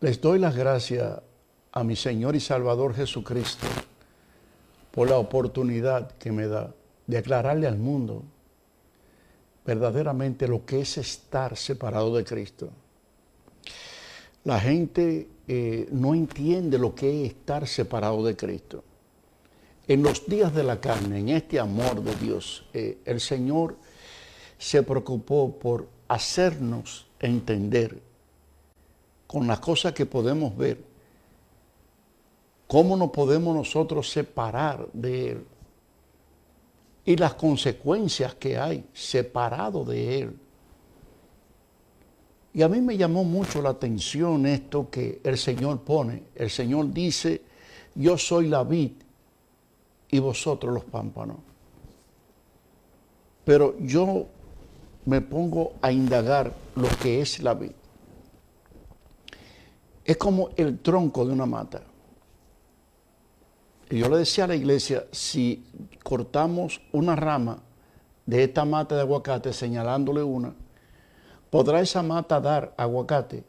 Les doy las gracias a mi Señor y Salvador Jesucristo por la oportunidad que me da de aclararle al mundo verdaderamente lo que es estar separado de Cristo. La gente no entiende lo que es estar separado de Cristo. En los días de la carne, en este amor de Dios, el Señor se preocupó por hacernos entender con las cosas que podemos ver, cómo nos podemos nosotros separar de Él y las consecuencias que hay separado de Él. Y a mí me llamó mucho la atención esto que el Señor pone. El Señor dice, yo soy la vid y vosotros los pámpanos. Pero yo me pongo a indagar lo que es la vid. Es como el tronco de una mata. Y yo le decía a la iglesia, si cortamos una rama de esta mata de aguacate señalándole una, ¿podrá esa mata dar aguacate?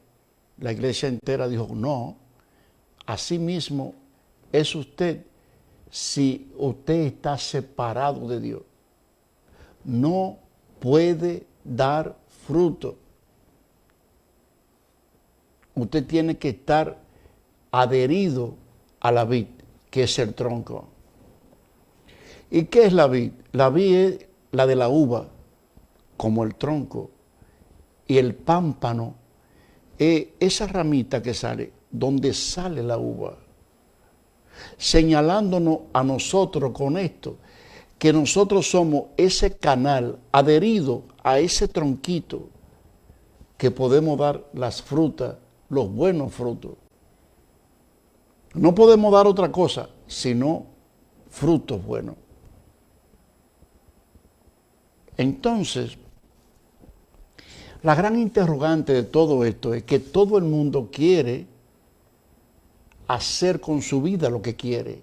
La iglesia entera dijo, no. Así mismo es usted si usted está separado de Dios. No puede dar fruto. Usted tiene que estar adherido a la vid, que es el tronco. ¿Y qué es la vid? La vid es la de la uva, como el tronco. Y el pámpano es esa ramita que sale, donde sale la uva. Señalándonos a nosotros con esto, que nosotros somos ese canal adherido a ese tronquito que podemos dar las frutas, los buenos frutos. No podemos dar otra cosa, sino frutos buenos. Entonces, la gran interrogante de todo esto es que todo el mundo quiere hacer con su vida lo que quiere,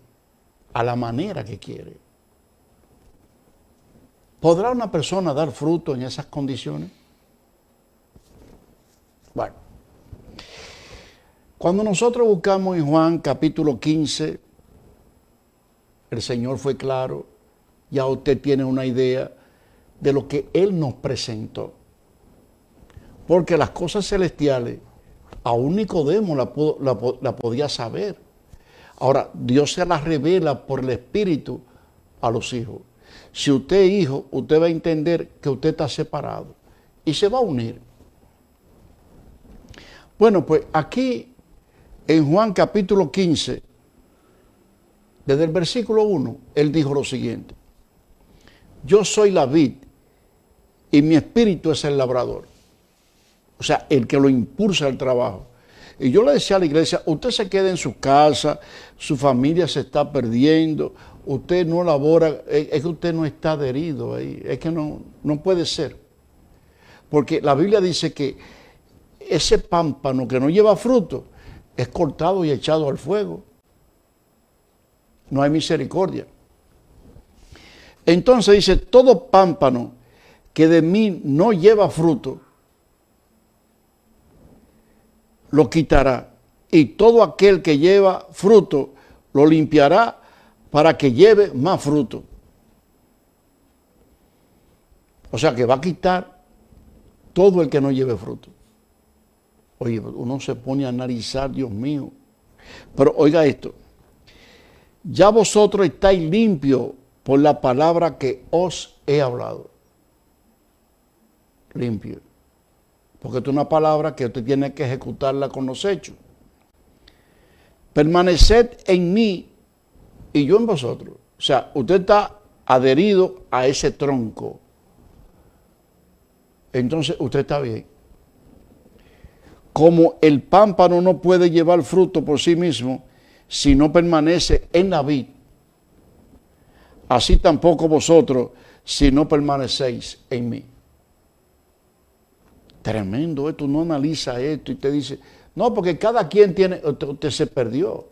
a la manera que quiere. ¿Podrá una persona dar fruto en esas condiciones? Bueno, cuando nosotros buscamos en Juan capítulo 15, el Señor fue claro, ya usted tiene una idea de lo que Él nos presentó. Porque las cosas celestiales, aún Nicodemo la podía saber. Ahora, Dios se las revela por el Espíritu a los hijos. Si usted es hijo, usted va a entender que usted está separado y se va a unir. Bueno, pues aquí en Juan capítulo 15, desde el versículo 1, Él dijo lo siguiente. Yo soy la vid y mi espíritu es el labrador. O sea, el que lo impulsa al trabajo. Y yo le decía a la iglesia, usted se queda en su casa, su familia se está perdiendo, usted no labora, es que usted no está adherido ahí, es que no puede ser. Porque la Biblia dice que ese pámpano que no lleva fruto es cortado y echado al fuego. No hay misericordia. Entonces dice, todo pámpano que de mí no lleva fruto, lo quitará. Y todo aquel que lleva fruto, lo limpiará para que lleve más fruto. O sea que va a quitar todo el que no lleve fruto. Oye, uno se pone a analizar, Dios mío. Pero oiga esto. Ya vosotros estáis limpios por la palabra que os he hablado. Limpio. Porque es una palabra que usted tiene que ejecutarla con los hechos. Permaneced en mí y yo en vosotros. O sea, usted está adherido a ese tronco. Entonces usted está bien. Como el pámpano no puede llevar fruto por sí mismo si no permanece en la vid, así tampoco vosotros si no permanecéis en mí. Tremendo esto, uno analiza esto y te dice, no, porque cada quien tiene, usted se perdió.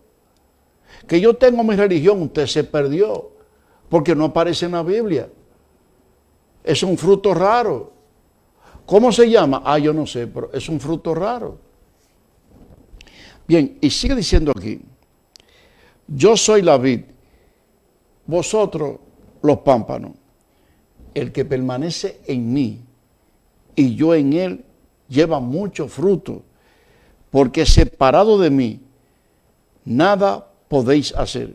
Que yo tengo mi religión, usted se perdió, porque no aparece en la Biblia. Es un fruto raro. ¿Cómo se llama? Yo no sé, pero es un fruto raro. Bien, y sigue diciendo aquí, yo soy la vid, vosotros los pámpanos. El que permanece en mí y yo en él lleva mucho fruto, porque separado de mí nada podéis hacer.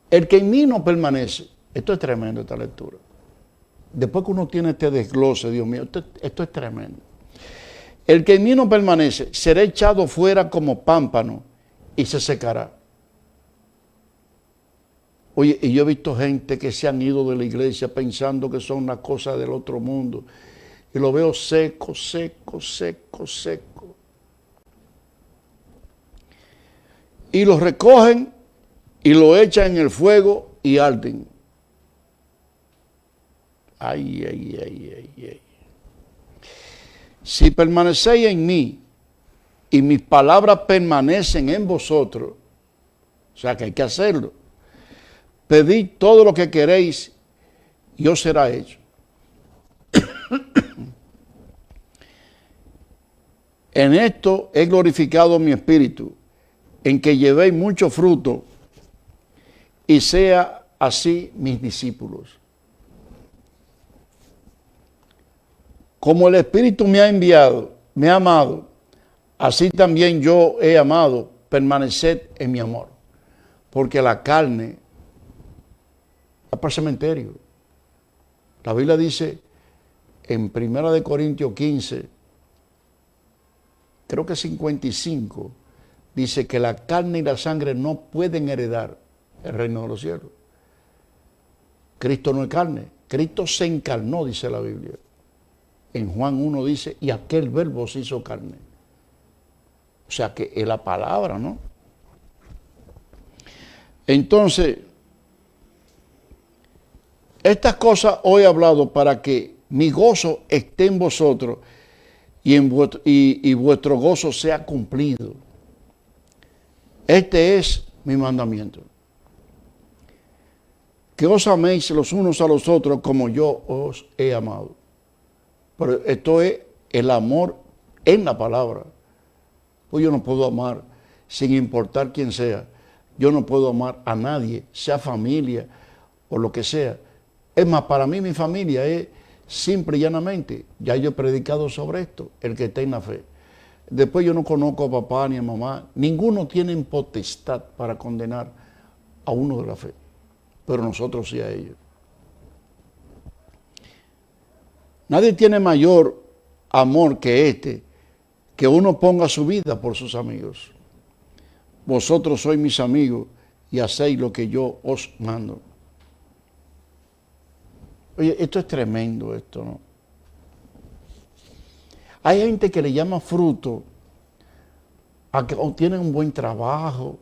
El que en mí no permanece, esto es tremendo esta lectura. Después que uno tiene este desglose, Dios mío, esto es tremendo. El que en mí no permanece será echado fuera como pámpano y se secará. Oye, y yo he visto gente que se han ido de la iglesia pensando que son una cosa del otro mundo. Y lo veo seco, seco, seco, seco. Y los recogen y lo echan en el fuego y arden. Ay, ay, ay, ay, ay. Si permanecéis en mí y mis palabras permanecen en vosotros, o sea que hay que hacerlo, pedid todo lo que queréis y os será hecho. En esto he glorificado mi espíritu, en que llevéis mucho fruto y sea así mis discípulos. Como el Espíritu me ha enviado, me ha amado, así también yo he amado, permaneced en mi amor. Porque la carne va para el cementerio. La Biblia dice en 1 Corintios 15, creo que 55, dice que la carne y la sangre no pueden heredar el reino de los cielos. Cristo no es carne, Cristo se encarnó, dice la Biblia. En Juan 1 dice, y aquel verbo se hizo carne. O sea que es la palabra, ¿no? Entonces, estas cosas hoy he hablado para que mi gozo esté en vosotros y vuestro gozo sea cumplido. Este es mi mandamiento. Que os améis los unos a los otros como yo os he amado. Pero esto es el amor en la palabra. Pues yo no puedo amar sin importar quién sea. Yo no puedo amar a nadie, sea familia o lo que sea. Es más, para mí mi familia es simple y llanamente, ya yo he predicado sobre esto, el que tenga fe. Después yo no conozco a papá ni a mamá. Ninguno tiene potestad para condenar a uno de la fe. Pero nosotros sí a ellos. Nadie tiene mayor amor que este, que uno ponga su vida por sus amigos. Vosotros sois mis amigos y hacéis lo que yo os mando. Oye, esto es tremendo, esto, ¿no? Hay gente que le llama fruto a que obtienen un buen trabajo,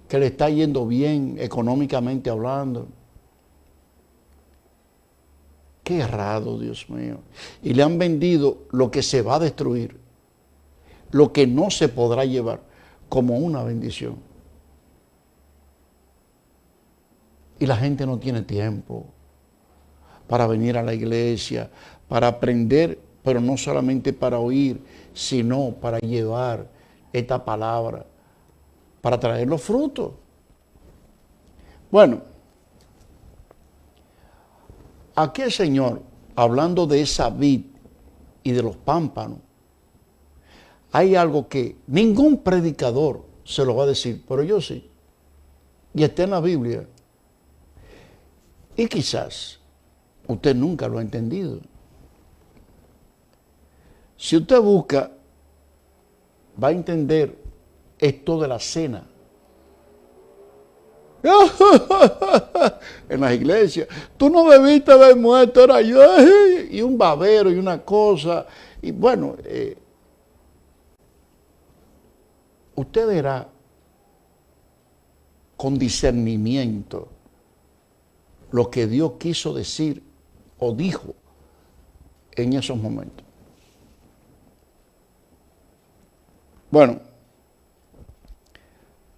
que le está yendo bien económicamente hablando. Qué errado, Dios mío. Y le han vendido lo que se va a destruir, lo que no se podrá llevar, como una bendición. Y la gente no tiene tiempo para venir a la iglesia, para aprender, pero no solamente para oír, sino para llevar esta palabra, para traer los frutos. Bueno, aquí el Señor, hablando de esa vid y de los pámpanos, hay algo que ningún predicador se lo va a decir, pero yo sí. Y está en la Biblia. Y quizás usted nunca lo ha entendido. Si usted busca, va a entender esto de la cena. En las iglesias, tú no debiste haber muerto, era yo, y un babero y una cosa. Y bueno, usted verá con discernimiento lo que Dios quiso decir o dijo en esos momentos. Bueno,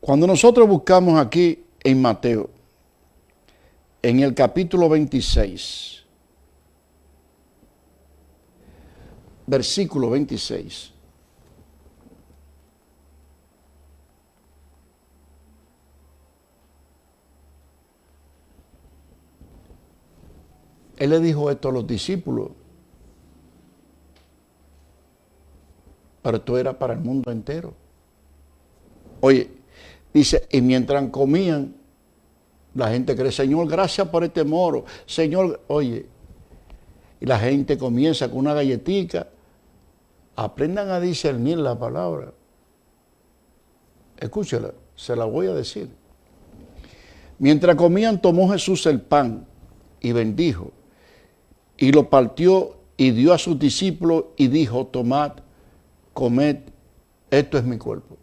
cuando nosotros buscamos aquí en Mateo, en el capítulo 26, versículo 26. Él le dijo esto a los discípulos, pero esto era para el mundo entero. Oye, dice, y mientras comían, la gente cree, Señor, gracias por este moro. Señor, oye, y la gente comienza con una galletica. Aprendan a discernir la palabra. Escúchela, se la voy a decir. Mientras comían, tomó Jesús el pan y bendijo, y lo partió y dio a sus discípulos y dijo, tomad, comed, esto es mi cuerpo.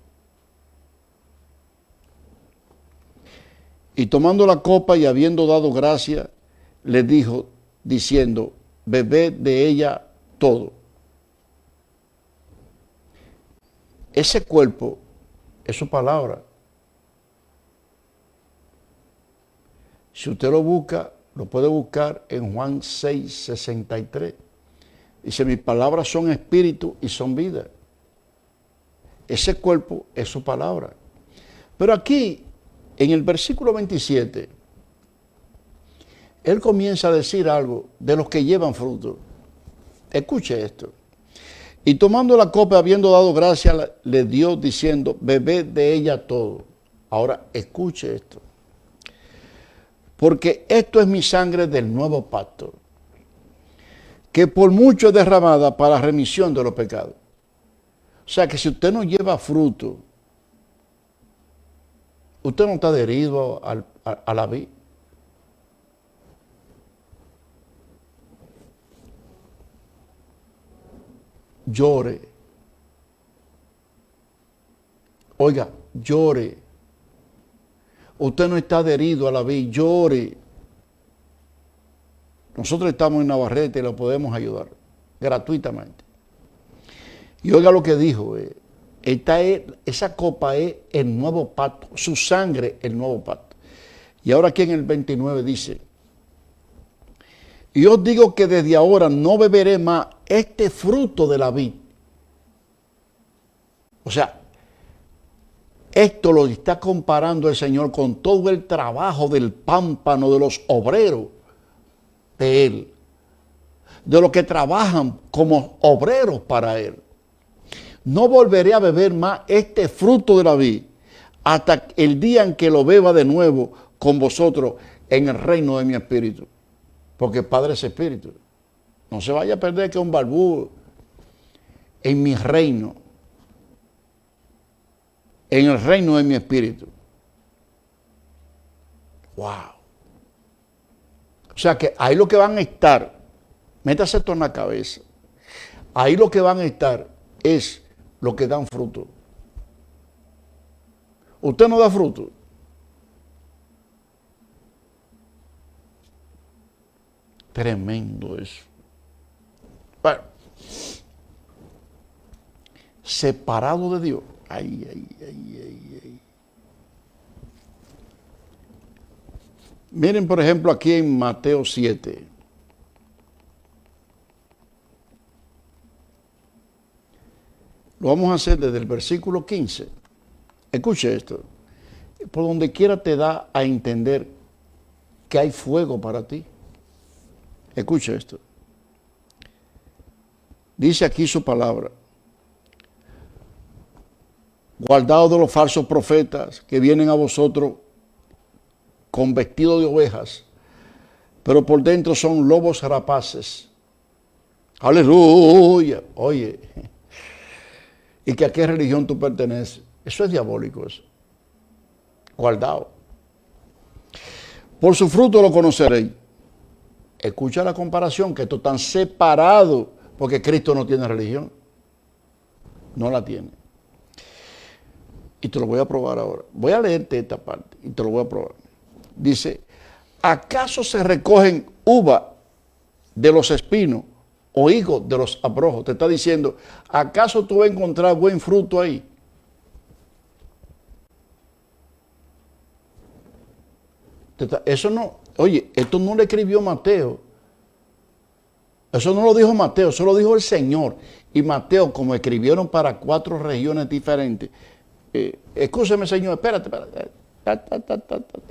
Y tomando la copa y habiendo dado gracia, les dijo, diciendo, bebed de ella todo. Ese cuerpo es su palabra. Si usted lo busca, lo puede buscar en Juan 6:63. Dice, mis palabras son espíritu y son vida. Ese cuerpo es su palabra. Pero aquí, en el versículo 27, él comienza a decir algo de los que llevan fruto. Escuche esto. Y tomando la copa, habiendo dado gracia, le dio diciendo, bebed de ella todo. Ahora, escuche esto. Porque esto es mi sangre del nuevo pacto, que por mucho es derramada para la remisión de los pecados. O sea que si usted no lleva fruto, usted no está adherido a la vid. Llore. Oiga, llore. Usted no está adherido a la vid, llore. Nosotros estamos en Navarrete y lo podemos ayudar gratuitamente. Y oiga lo que dijo, esa copa es el nuevo pacto, su sangre el nuevo pacto. Y ahora aquí en el 29 dice, y os digo que desde ahora no beberé más este fruto de la vid. O sea, esto lo está comparando el Señor con todo el trabajo del pámpano de los obreros de Él, de los que trabajan como obreros para Él. No volveré a beber más este fruto de la vid hasta el día en que lo beba de nuevo con vosotros en el reino de mi espíritu. Porque el Padre es espíritu. No se vaya a perder que un barbú en mi reino, en el reino de mi espíritu. Wow. O sea que ahí lo que van a estar, métase esto en la cabeza, ahí lo que van a estar es lo que dan fruto. Usted no da fruto. Tremendo eso. Bueno, separado de Dios. Ay, ay, ay, ay, ay. Miren, por ejemplo, aquí en Mateo 7. Lo vamos a hacer desde el versículo 15. Escuche esto. Por donde quiera te da a entender que hay fuego para ti. Escuche esto. Dice aquí su palabra. Guardaos de los falsos profetas que vienen a vosotros con vestido de ovejas, pero por dentro son lobos rapaces. Aleluya. Oye, ¿y que a qué religión tú perteneces? Eso es diabólico, eso. Guardado. Por su fruto lo conoceréis. Escucha la comparación, que estos están separados, porque Cristo no tiene religión. No la tiene. Y te lo voy a probar ahora. Voy a leerte esta parte y te lo voy a probar. Dice, ¿acaso se recogen uva de los espinos o higos de los abrojos? Te está diciendo, ¿acaso tú vas a encontrar buen fruto ahí? Eso no, oye, esto no lo escribió Mateo. Eso no lo dijo Mateo, eso lo dijo el Señor. Y Mateo, como escribieron para 4 regiones diferentes, escúcheme, Señor, espérate,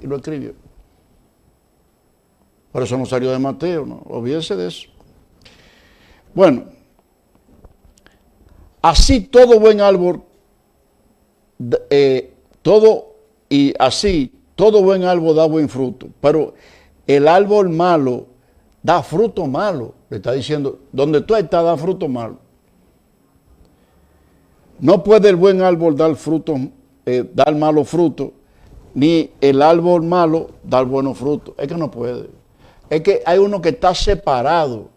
y lo escribió. Por eso no salió de Mateo, no olvídese de eso. Bueno, así todo buen árbol, todo buen árbol da buen fruto, pero el árbol malo da fruto malo. Le está diciendo, donde tú estás da fruto malo. No puede el buen árbol dar fruto, dar malos frutos, ni el árbol malo dar buenos frutos. Es que no puede. Es que hay uno que está separado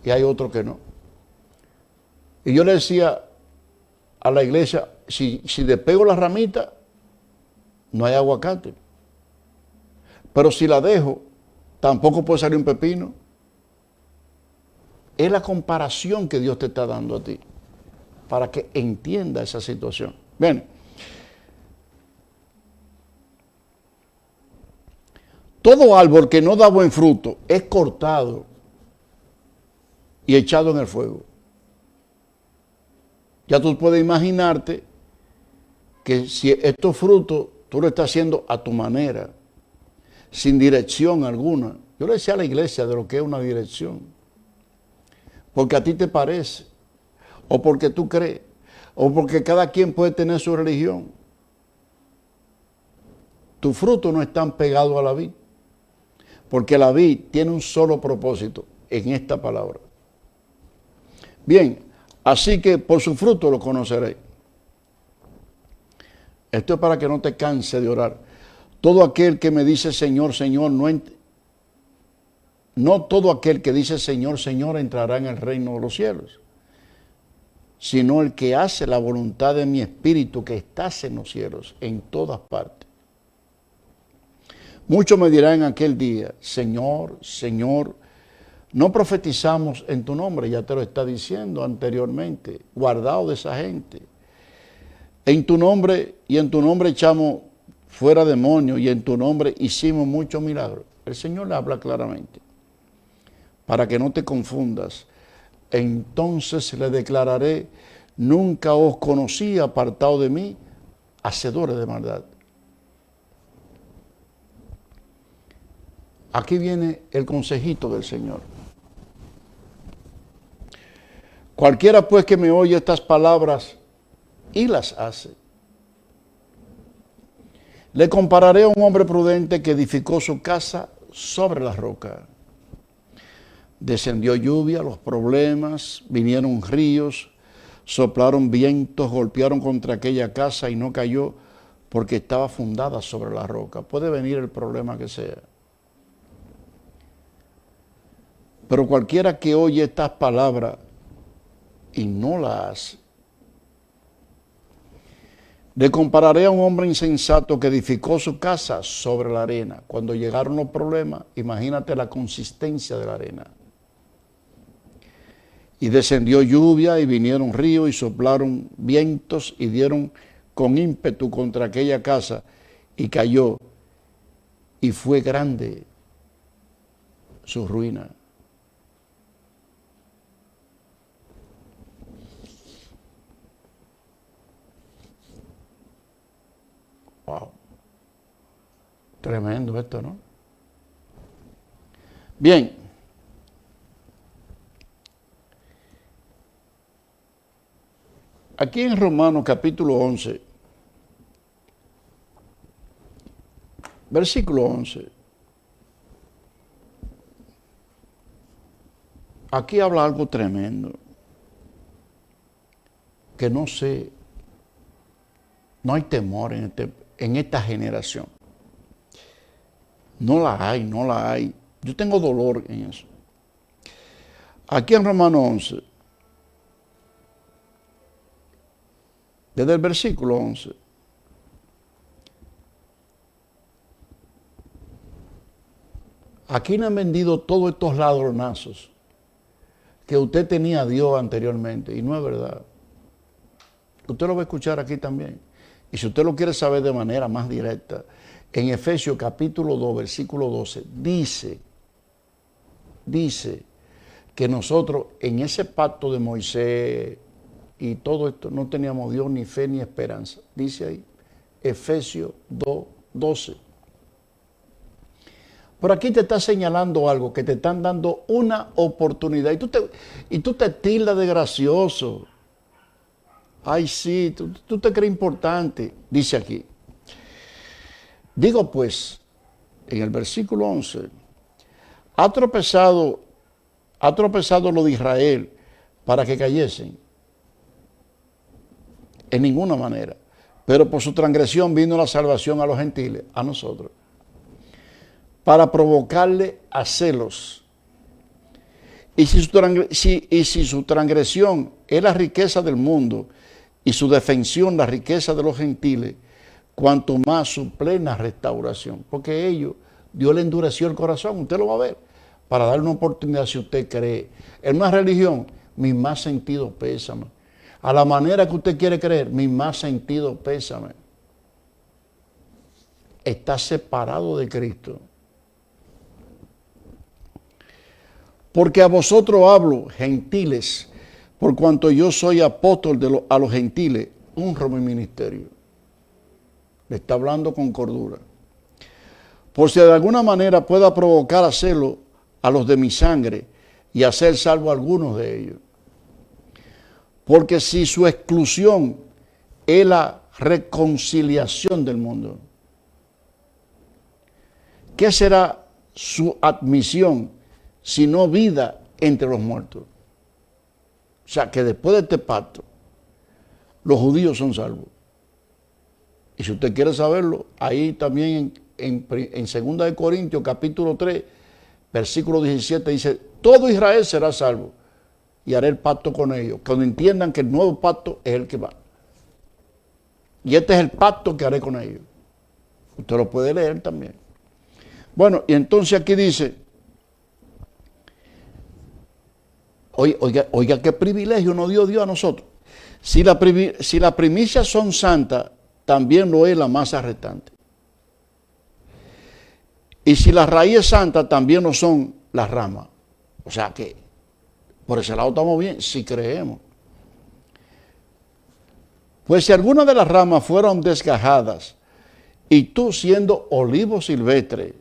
y hay otro que no. Y yo le decía a la iglesia, si despego la ramita, no hay aguacate. Pero si la dejo, tampoco puede salir un pepino. Es la comparación que Dios te está dando a ti, para que entienda esa situación. Bien. Todo árbol que no da buen fruto es cortado y echado en el fuego. Ya tú puedes imaginarte que si estos frutos tú lo estás haciendo a tu manera, sin dirección alguna. Yo le decía a la iglesia de lo que es una dirección. Porque a ti te parece, o porque tú crees, o porque cada quien puede tener su religión. Tus frutos no están pegados a la vid, porque la vid tiene un solo propósito en esta palabra. Bien, así que por su fruto lo conoceréis. Esto es para que no te canse de orar. Todo aquel que me dice Señor, Señor, no todo aquel que dice Señor, Señor entrará en el reino de los cielos, sino el que hace la voluntad de mi Espíritu que estás en los cielos, en todas partes. Muchos me dirán en aquel día, Señor, Señor, no profetizamos en tu nombre, ya te lo está diciendo anteriormente, guardado de esa gente. En tu nombre echamos fuera demonios y en tu nombre hicimos muchos milagros. El Señor le habla claramente, para que no te confundas. Entonces le declararé, nunca os conocí, apartado de mí, hacedores de maldad. Aquí viene el consejito del Señor. Cualquiera pues que me oye estas palabras y las hace, le compararé a un hombre prudente que edificó su casa sobre la roca. Descendió lluvia, los problemas, vinieron ríos, soplaron vientos, golpearon contra aquella casa y no cayó porque estaba fundada sobre la roca. Puede venir el problema que sea. Pero cualquiera que oye estas palabras y no las hace, le compararé a un hombre insensato que edificó su casa sobre la arena. Cuando llegaron los problemas, imagínate la consistencia de la arena. Y descendió lluvia y vinieron ríos y soplaron vientos y dieron con ímpetu contra aquella casa y cayó. Y fue grande su ruina. Wow. Tremendo esto, ¿no? Bien. Aquí en Romanos capítulo 11, versículo 11, aquí habla algo tremendo, que no sé, no hay temor en esta generación. No la hay. Yo tengo dolor en eso. Aquí en Romanos 11, desde el versículo 11. Aquí le han vendido todos estos ladronazos que usted tenía a Dios anteriormente, y no es verdad. Usted lo va a escuchar aquí también. Y si usted lo quiere saber de manera más directa, en Efesios capítulo 2, versículo 12, dice que nosotros en ese pacto de Moisés y todo esto no teníamos Dios ni fe ni esperanza. Dice ahí, Efesios 2:12. Pero aquí te está señalando algo, que te están dando una oportunidad. Y tú te tildas de gracioso. Ay, sí, tú te crees importante. Dice aquí. Digo pues, en el versículo 11, ha tropezado lo de Israel para que cayesen. En ninguna manera. Pero por su transgresión vino la salvación a los gentiles, a nosotros, para provocarle a celos. Y si su transgresión es la riqueza del mundo y su defensión la riqueza de los gentiles, cuanto más su plena restauración. Porque Dios le endureció el corazón, usted lo va a ver, para darle una oportunidad si usted cree. En una religión, mi más sentido pésame. A la manera que usted quiere creer, mi más sentido pésame. Está separado de Cristo. Porque a vosotros hablo, gentiles, por cuanto yo soy apóstol a los gentiles, honro mi ministerio. Le está hablando con cordura. Por si de alguna manera pueda provocar a celo a los de mi sangre y hacer salvo a algunos de ellos. Porque si su exclusión es la reconciliación del mundo, ¿qué será su admisión sino vida entre los muertos? O sea, que después de este pacto, los judíos son salvos. Y si usted quiere saberlo, ahí también en 2 de Corintios, capítulo 3, versículo 17, dice, todo Israel será salvo. Y haré el pacto con ellos, cuando entiendan que el nuevo pacto es el que va. Y este es el pacto que haré con ellos. Usted lo puede leer también. Bueno, y entonces aquí dice, oiga qué privilegio nos dio Dios a nosotros. Si las primicias son santas, también lo es la masa restante. Y si la raíz es santa, también lo son las ramas. O sea que por ese lado estamos bien, si creemos. Pues si algunas de las ramas fueron desgajadas, y tú siendo olivo silvestre,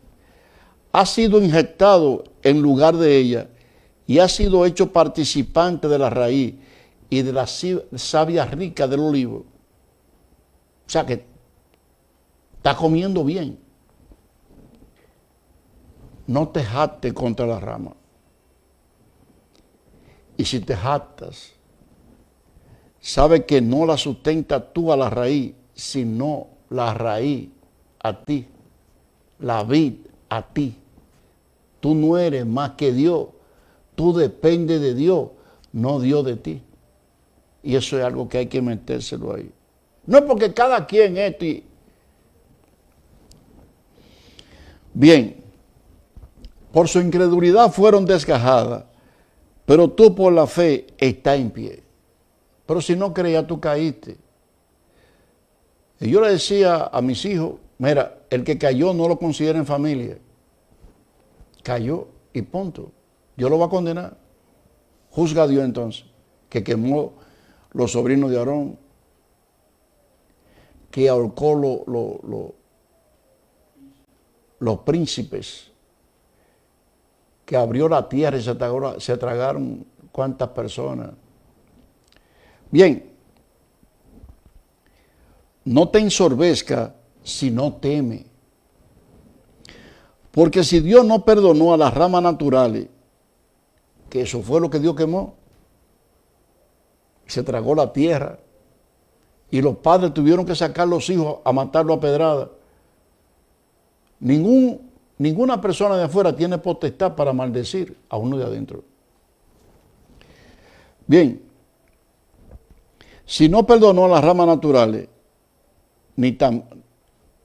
has sido inyectado en lugar de ella, y has sido hecho participante de la raíz y de la savia rica del olivo. O sea que está comiendo bien. No te jactes contra la rama. Y si te jactas, sabe que no la sustenta tú a la raíz, sino la raíz a ti, la vid a ti. Tú no eres más que Dios, tú dependes de Dios, no Dios de ti. Y eso es algo que hay que metérselo ahí. No es porque cada quien esto y... Bien, por su incredulidad fueron desgajadas, pero tú por la fe estás en pie. Pero si no creías, tú caíste. Y yo le decía a mis hijos, mira, el que cayó no lo consideren familia. Cayó y punto. Dios lo va a condenar. Juzga a Dios entonces, que quemó los sobrinos de Aarón, que ahorcó los príncipes, que abrió la tierra y se tragaron cuántas personas. Bien, no te ensorbezca si no teme. Porque si Dios no perdonó a las ramas naturales, que eso fue lo que Dios quemó, se tragó la tierra, y los padres tuvieron que sacar a los hijos a matarlo a pedrada. Ninguna persona de afuera tiene potestad para maldecir a uno de adentro. Bien, si no perdonó a las ramas naturales,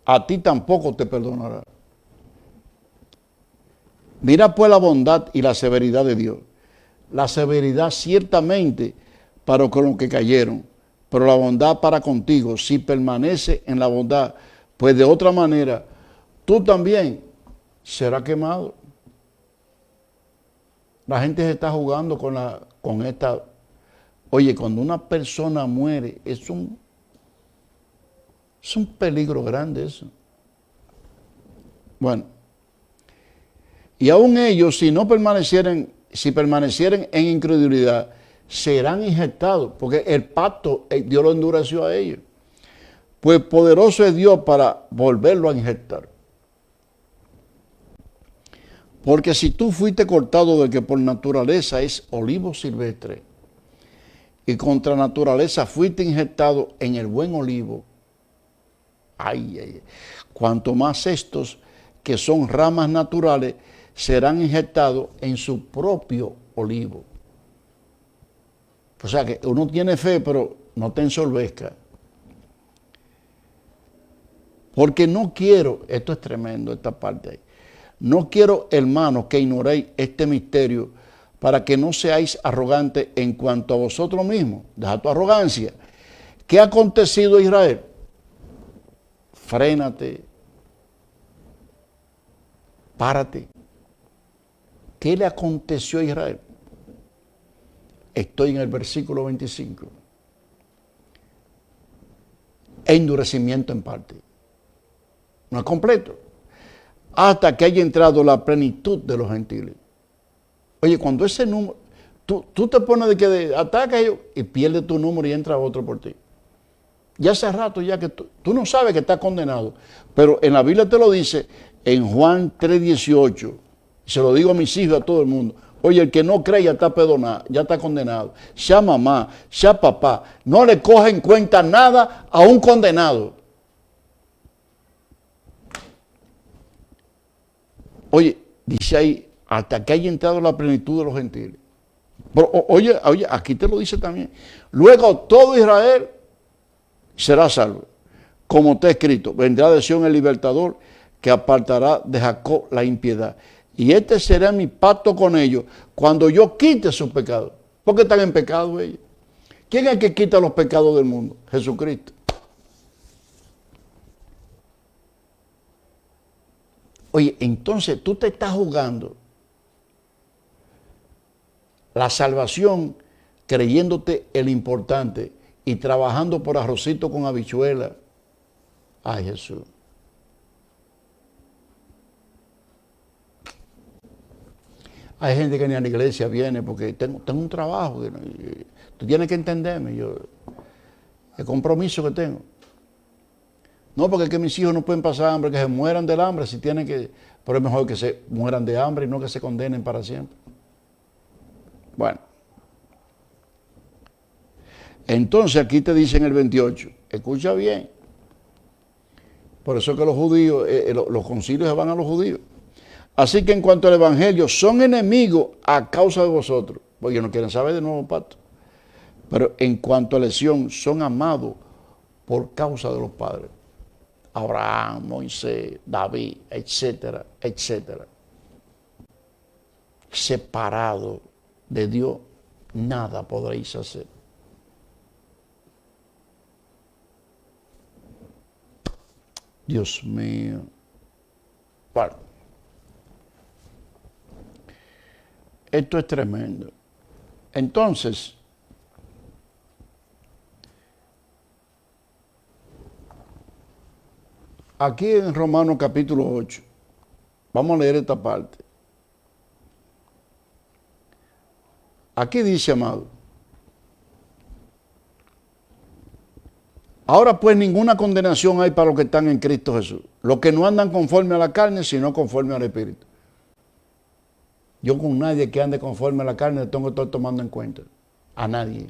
a ti tampoco te perdonará. Mira pues la bondad y la severidad de Dios. La severidad ciertamente para con los que cayeron, pero la bondad para contigo, si permanece en la bondad, pues de otra manera, tú también serás quemado. La gente se está jugando con esta. Oye, cuando una persona muere, es un peligro grande eso. Bueno, y aún ellos, si permanecieren en incredulidad, serán injectados, porque el pacto Dios lo endureció a ellos. Pues poderoso es Dios para volverlo a injertar. Porque si tú fuiste cortado de que por naturaleza es olivo silvestre, y contra naturaleza fuiste injertado en el buen olivo, cuanto más estos, que son ramas naturales, serán injertados en su propio olivo. O sea que uno tiene fe, pero no te ensorbezca. Porque no quiero, esto es tremendo, esta parte ahí. No quiero, hermanos, que ignoréis este misterio para que no seáis arrogantes en cuanto a vosotros mismos. Deja tu arrogancia. ¿Qué ha acontecido a Israel? Frénate. Párate. ¿Qué le aconteció a Israel? Estoy en el versículo 25. Endurecimiento en parte. No es completo. Hasta que haya entrado la plenitud de los gentiles. Oye, cuando ese número, tú te pones de que ataca a ellos y pierde tu número y entra otro por ti. Ya hace rato ya que tú no sabes que estás condenado, pero en la Biblia te lo dice en Juan 3:18. Se lo digo a mis hijos, a todo el mundo. Oye, el que no cree ya está perdonado, ya está condenado. Sea mamá, sea papá, no le coge en cuenta nada a un condenado. Oye, dice ahí, hasta que haya entrado la plenitud de los gentiles. Pero, oye, aquí te lo dice también. Luego todo Israel será salvo. Como está escrito, vendrá de Sión el libertador que apartará de Jacob la impiedad. Y este será mi pacto con ellos cuando yo quite sus pecados. ¿Por qué están en pecado ellos? ¿Quién es el que quita los pecados del mundo? Jesucristo. Oye, entonces tú te estás jugando la salvación creyéndote el importante y trabajando por arrocito con habichuela. Ay, Jesús. Hay gente que ni a la iglesia viene porque tengo un trabajo. Tú tienes que entenderme. El compromiso que tengo. No, porque es que mis hijos no pueden pasar hambre, que se mueran del hambre, si tienen que. Pero es mejor que se mueran de hambre y no que se condenen para siempre. Bueno. Entonces aquí te dice en el 28, escucha bien. Por eso es que los judíos, los concilios se van a los judíos. Así que en cuanto al evangelio, son enemigos a causa de vosotros, porque no quieren saber del nuevo pacto. Pero en cuanto a elección, son amados por causa de los padres. Abraham, Moisés, David, etcétera, etcétera. Separado de Dios, nada podréis hacer. Dios mío. Bueno, esto es tremendo. Entonces, aquí en Romanos capítulo 8, vamos a leer esta parte. Aquí dice, amado, ahora pues ninguna condenación hay para los que están en Cristo Jesús, los que no andan conforme a la carne, sino conforme al Espíritu. Yo con nadie que ande conforme a la carne le tengo que estar tomando en cuenta, a nadie.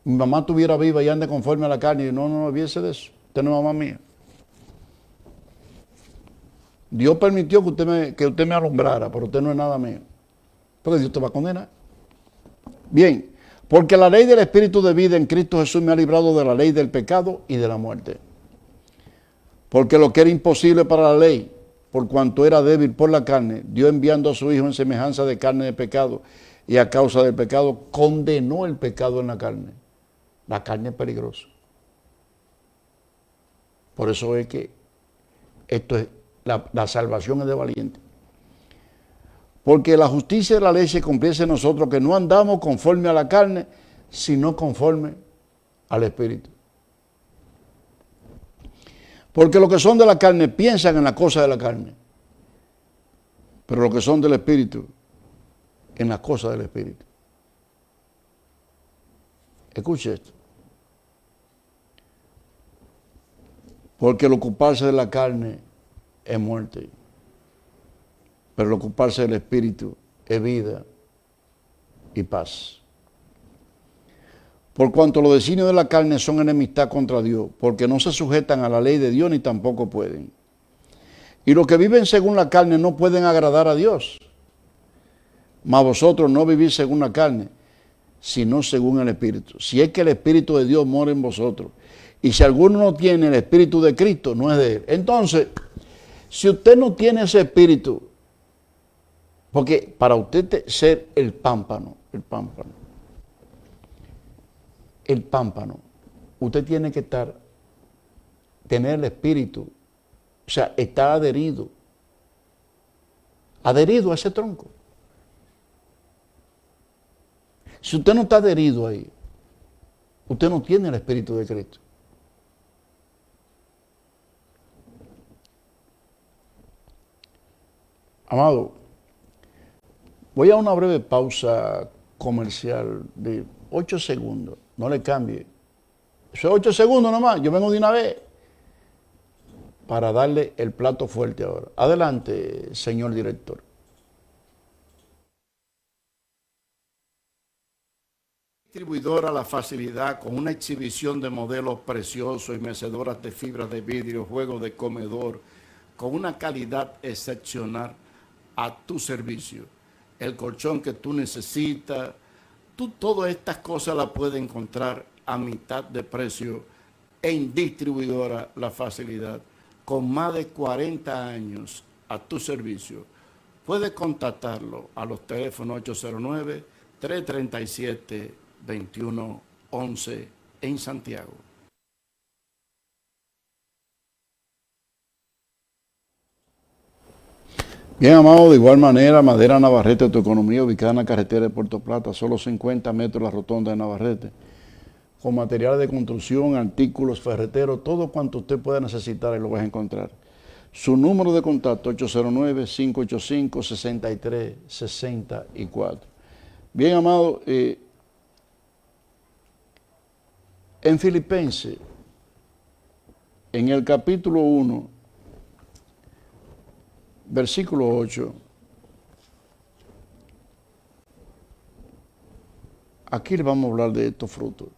Mi mamá estuviera viva y ande conforme a la carne, y no olvídese de eso, usted no es mamá mía. Dios permitió que usted me alumbrara, pero usted no es nada mío. Porque Dios te va a condenar. Bien, porque la ley del Espíritu de vida en Cristo Jesús me ha librado de la ley del pecado y de la muerte. Porque lo que era imposible para la ley, por cuanto era débil por la carne, Dios enviando a su Hijo en semejanza de carne de pecado, y a causa del pecado condenó el pecado en la carne. La carne es peligrosa. Por eso es que esto es la salvación es de valiente. Porque la justicia de la ley se cumpliese en nosotros, que no andamos conforme a la carne, sino conforme al Espíritu. Porque los que son de la carne piensan en la cosa de la carne, pero los que son del Espíritu, en las cosas del Espíritu. Escuche esto. Porque el ocuparse de la carne es muerte, pero el ocuparse del Espíritu es vida y paz. Por cuanto los designios de la carne son enemistad contra Dios, porque no se sujetan a la ley de Dios ni tampoco pueden. Y los que viven según la carne no pueden agradar a Dios. Mas vosotros no vivís según la carne, sino según el Espíritu. Si es que el Espíritu de Dios mora en vosotros. Y si alguno no tiene el Espíritu de Cristo, no es de él. Entonces, si usted no tiene ese Espíritu, porque para usted ser el pámpano, usted tiene que tener el Espíritu, o sea, estar adherido a ese tronco. Si usted no está adherido ahí, usted no tiene el Espíritu de Cristo. Amado, voy a una breve pausa comercial de 8 segundos. No le cambie. Eso es 8 segundos nomás. Yo vengo de una vez para darle el plato fuerte ahora. Adelante, señor director. Distribuidora La Facilidad, con una exhibición de modelos preciosos y mecedoras de fibra de vidrio, juegos de comedor, con una calidad excepcional a tu servicio. El colchón que tú necesitas, todas estas cosas las puedes encontrar a mitad de precio en Distribuidora La Facilidad, con más de 40 años a tu servicio. Puedes contactarlo a los teléfonos 809-337-2111 en Santiago. Bien, amado, de igual manera, Madera Navarrete, tu economía, ubicada en la carretera de Puerto Plata, solo 50 metros de la rotonda de Navarrete, con materiales de construcción, artículos ferreteros, todo cuanto usted pueda necesitar y lo vas a encontrar. Su número de contacto, 809-585-6364. Bien, amado, en Filipenses, en el capítulo 1, versículo 8, aquí le vamos a hablar de estos frutos.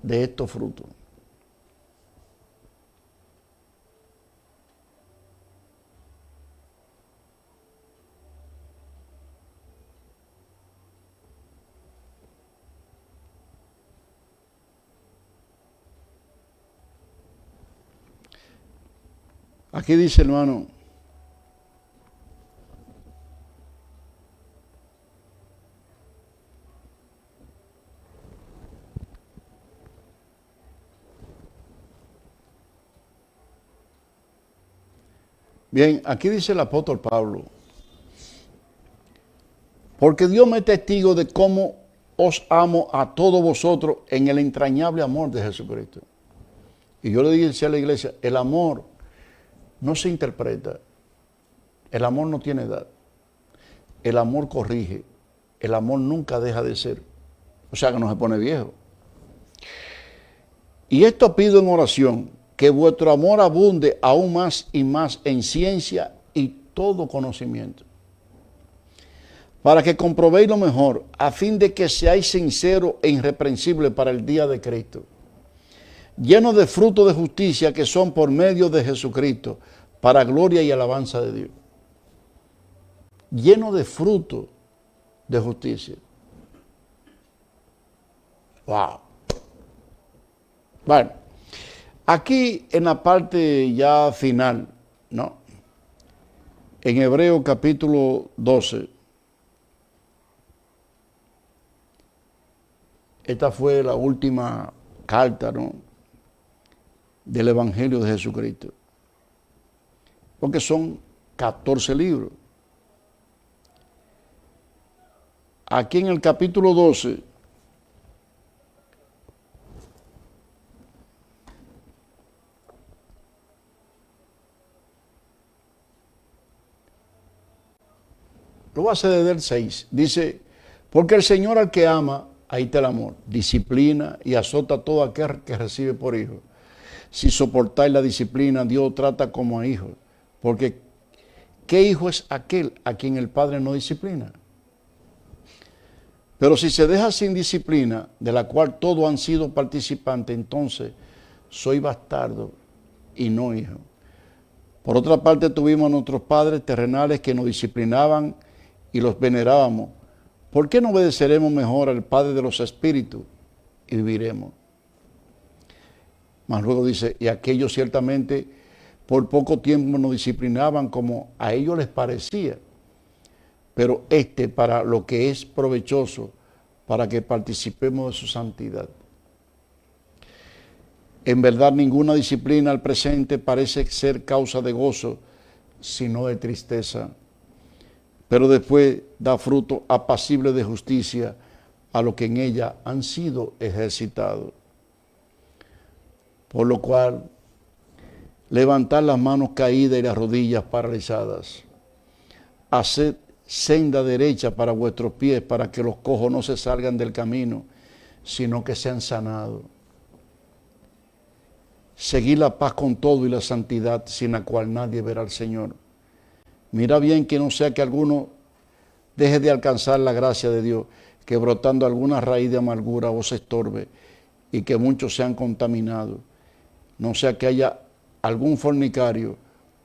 De estos frutos. Aquí dice, hermano, bien, aquí dice el apóstol Pablo, porque Dios me es testigo de cómo os amo a todos vosotros en el entrañable amor de Jesucristo. Y yo le dije a la iglesia, el amor no se interpreta, el amor no tiene edad, el amor corrige, el amor nunca deja de ser, o sea que no se pone viejo. Y esto pido en oración, que vuestro amor abunde aún más y más en ciencia y todo conocimiento, para que comprobéis lo mejor, a fin de que seáis sinceros e irreprensibles para el día de Cristo, llenos de frutos de justicia que son por medio de Jesucristo, para gloria y alabanza de Dios. Llenos de frutos de justicia. Wow. Bueno, aquí en la parte ya final, ¿no? En Hebreos capítulo 12, esta fue la última carta, ¿no?, del Evangelio de Jesucristo. porque son 14 libros. Aquí en el capítulo 12, lo voy a hacer desde el 6, dice, porque el Señor al que ama, ahí está el amor, disciplina y azota a todo aquel que recibe por hijo. Si soportáis la disciplina, Dios trata como a hijos, porque ¿qué hijo es aquel a quien el Padre no disciplina? Pero si se deja sin disciplina, de la cual todos han sido participantes, entonces soy bastardo y no hijo. Por otra parte, tuvimos a nuestros padres terrenales que nos disciplinaban y los venerábamos. ¿Por qué no obedeceremos mejor al Padre de los Espíritus y viviremos? Mas luego dice, y aquellos ciertamente por poco tiempo nos disciplinaban como a ellos les parecía, pero para lo que es provechoso, para que participemos de su santidad. En verdad, ninguna disciplina al presente parece ser causa de gozo, sino de tristeza, pero después da fruto apacible de justicia a los que en ella han sido ejercitados. Por lo cual, levantad las manos caídas y las rodillas paralizadas. Haced senda derecha para vuestros pies, para que los cojos no se salgan del camino, sino que sean sanados. Seguid la paz con todo y la santidad, sin la cual nadie verá al Señor. Mira bien que no sea que alguno deje de alcanzar la gracia de Dios, que brotando alguna raíz de amargura os estorbe, y que muchos sean contaminados. No sea que haya algún fornicario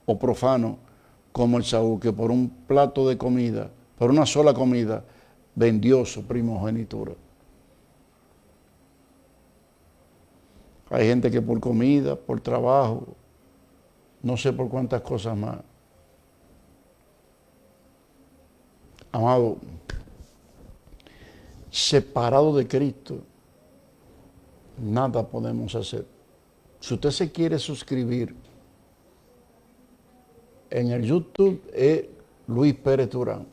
o profano como el Saúl, que por un plato de comida, por una sola comida, vendió su primogenitura. Hay gente que por comida, por trabajo, no sé por cuántas cosas más. Amado, separado de Cristo, nada podemos hacer. Si usted se quiere suscribir, en el YouTube es Luis Pérez Durán.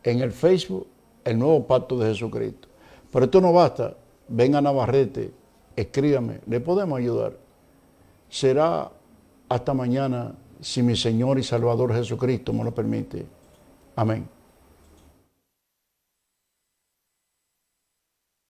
En el Facebook, el Nuevo Pacto de Jesucristo. Pero esto no basta. Venga a Navarrete, escríbame, le podemos ayudar. Será hasta mañana, si mi Señor y Salvador Jesucristo me lo permite. Amén.